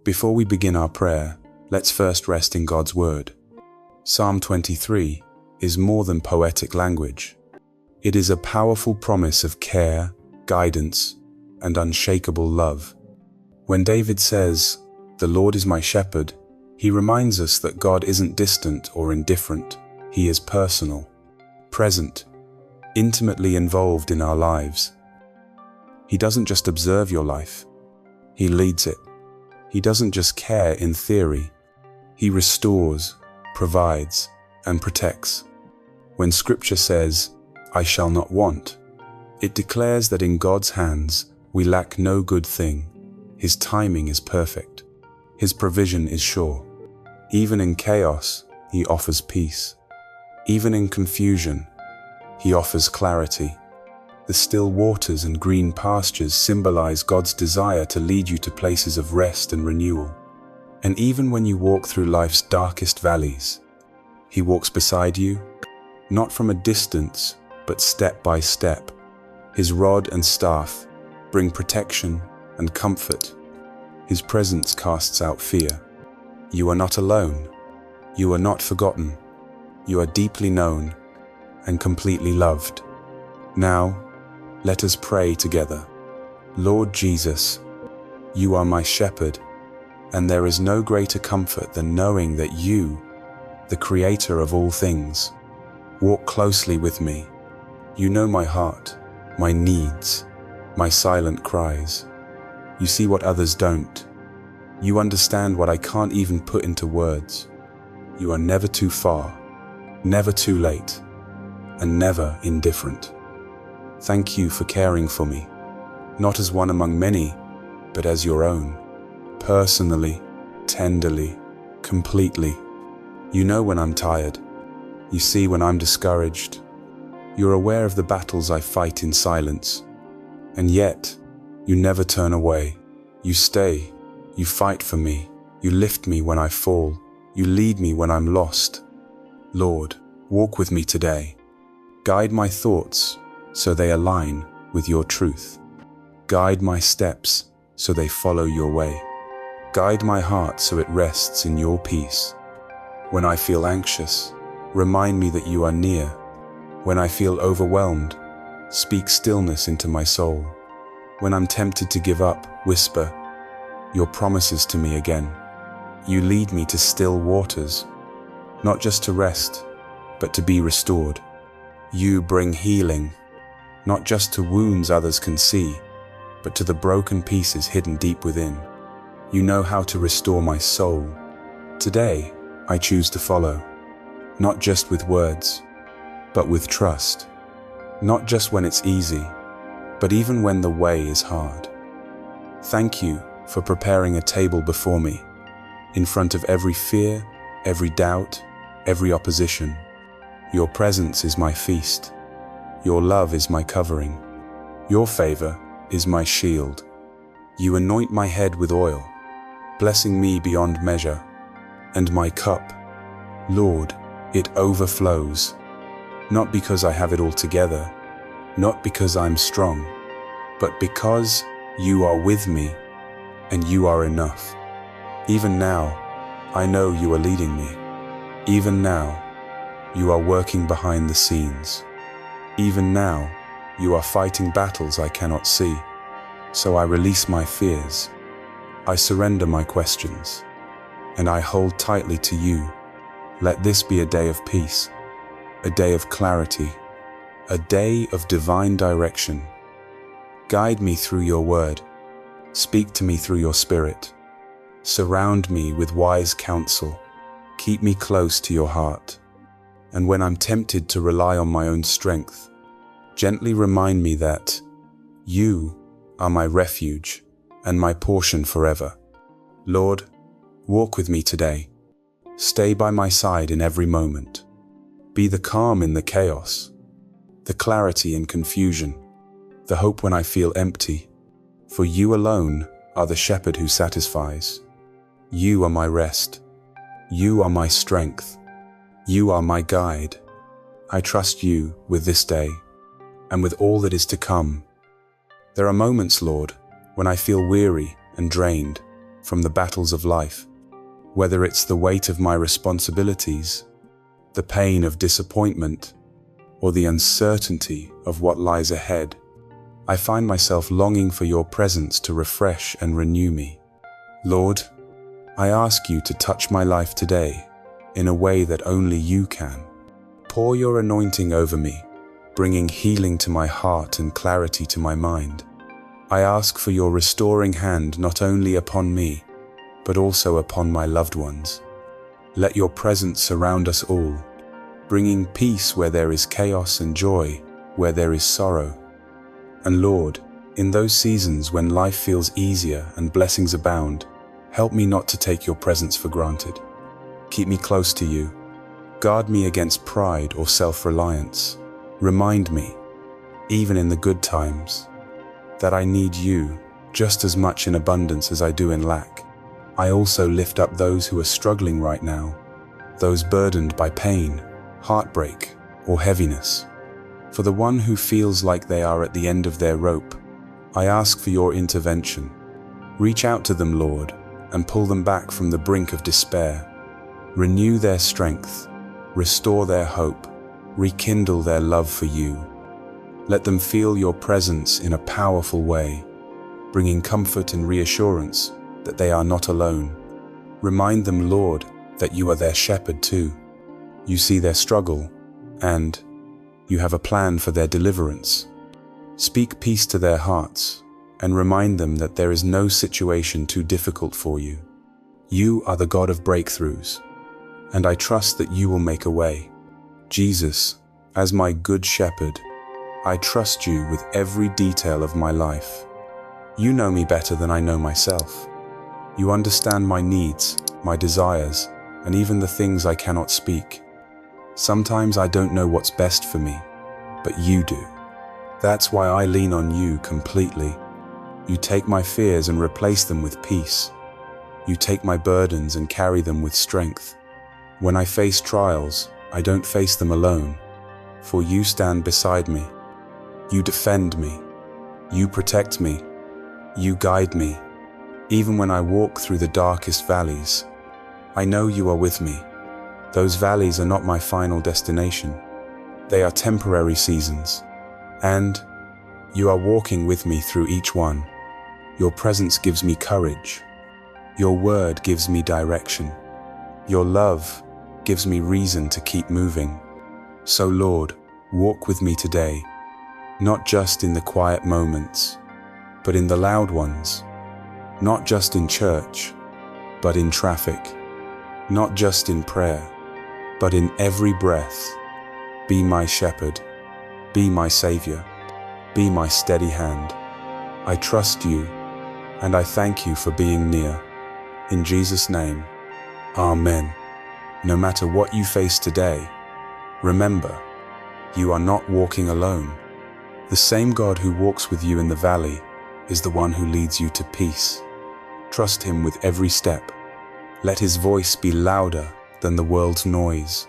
Before we begin our prayer, let's first rest in God's word. Psalm 23 is more than poetic language. It is a powerful promise of care, guidance, and unshakable love. When David says, "The Lord is my shepherd," he reminds us that God isn't distant or indifferent. He is personal, present, intimately involved in our lives. He doesn't just observe your life, He leads it. He doesn't just care in theory, He restores, provides, and protects. When Scripture says, "I shall not want," it declares that in God's hands we lack no good thing. His timing is perfect. His provision is sure. Even in chaos, He offers peace. Even in confusion, He offers clarity. The still waters and green pastures symbolize God's desire to lead you to places of rest and renewal. And even when you walk through life's darkest valleys, He walks beside you, not from a distance, but step by step. His rod and staff bring protection and comfort. His presence casts out fear. You are not alone. You are not forgotten. You are deeply known and completely loved. Now, let us pray together. Lord Jesus, You are my shepherd, and there is no greater comfort than knowing that You, the Creator of all things, walk closely with me. You know my heart, my needs, my silent cries. You see what others don't. You understand what I can't even put into words. You are never too far, never too late, and never indifferent. Thank You for caring for me, not as one among many, but as Your own, personally, tenderly, completely. You know when I'm tired. You see when I'm discouraged. You're aware of the battles I fight in silence. And yet, You never turn away. You stay. You fight for me. You lift me when I fall. You lead me when I'm lost. Lord, walk with me today. Guide my thoughts so they align with Your truth. Guide my steps so they follow Your way. Guide my heart so it rests in Your peace. When I feel anxious, remind me that You are near. When I feel overwhelmed, speak stillness into my soul. When I'm tempted to give up, whisper Your promises to me again. You lead me to still waters, not just to rest, but to be restored. You bring healing, not just to wounds others can see, but to the broken pieces hidden deep within. You know how to restore my soul. Today, I choose to follow, not just with words, but with trust. Not just when it's easy, but even when the way is hard. Thank You for preparing a table before me, in front of every fear, every doubt, every opposition. Your presence is my feast. Your love is my covering. Your favor is my shield. You anoint my head with oil, blessing me beyond measure. And my cup, Lord, it overflows. Not because I have it all together, not because I'm strong, but because You are with me and You are enough. Even now, I know You are leading me. Even now, You are working behind the scenes. Even now, You are fighting battles I cannot see. So I release my fears. I surrender my questions, and I hold tightly to You. Let this be a day of peace, a day of clarity, a day of divine direction. Guide me through Your word. Speak to me through Your Spirit. Surround me with wise counsel. Keep me close to Your heart. And when I'm tempted to rely on my own strength, gently remind me that You are my refuge and my portion forever. Lord, walk with me today. Stay by my side in every moment. Be the calm in the chaos, the clarity in confusion, the hope when I feel empty. For You alone are the shepherd who satisfies. You are my rest. You are my strength. You are my guide. I trust You with this day and with all that is to come. There are moments, Lord, when I feel weary and drained, from the battles of life. Whether it's the weight of my responsibilities, the pain of disappointment, or the uncertainty of what lies ahead, I find myself longing for your presence to refresh and renew me. Lord, I ask you to touch my life today in a way that only you can. Pour your anointing over me, bringing healing to my heart and clarity to my mind. I ask for your restoring hand not only upon me, but also upon my loved ones. Let your presence surround us all, bringing peace where there is chaos and joy where there is sorrow. And Lord, in those seasons when life feels easier and blessings abound, help me not to take your presence for granted. Keep me close to you. Guard me against pride or self-reliance. Remind me, even in the good times, that I need you just as much in abundance as I do in lack. I also lift up those who are struggling right now, those burdened by pain, heartbreak, or heaviness. For the one who feels like they are at the end of their rope, I ask for your intervention. Reach out to them, Lord, and pull them back from the brink of despair. Renew their strength, restore their hope, rekindle their love for you. Let them feel your presence in a powerful way, bringing comfort and reassurance that they are not alone. Remind them, Lord, that you are their shepherd too. You see their struggle, and you have a plan for their deliverance. Speak peace to their hearts, and remind them that there is no situation too difficult for you. You are the God of breakthroughs, and I trust that you will make a way. Jesus, as my good shepherd, I trust you with every detail of my life. You know me better than I know myself. You understand my needs, my desires, and even the things I cannot speak. Sometimes I don't know what's best for me, but you do. That's why I lean on you completely. You take my fears and replace them with peace. You take my burdens and carry them with strength. When I face trials, I don't face them alone, for you stand beside me. You defend me. You protect me. You guide me. Even when I walk through the darkest valleys, I know you are with me. Those valleys are not my final destination. They are temporary seasons, and you are walking with me through each one. Your presence gives me courage. Your word gives me direction. Your love gives me reason to keep moving. So Lord, walk with me today, not just in the quiet moments, but in the loud ones. Not just in church, but in traffic. Not just in prayer, but in every breath. Be my shepherd. Be my savior. Be my steady hand. I trust you, and I thank you for being near. In Jesus' name, Amen. No matter what you face today, remember, you are not walking alone. The same God who walks with you in the valley is the one who leads you to peace. Trust him with every step. Let his voice be louder than the world's noise.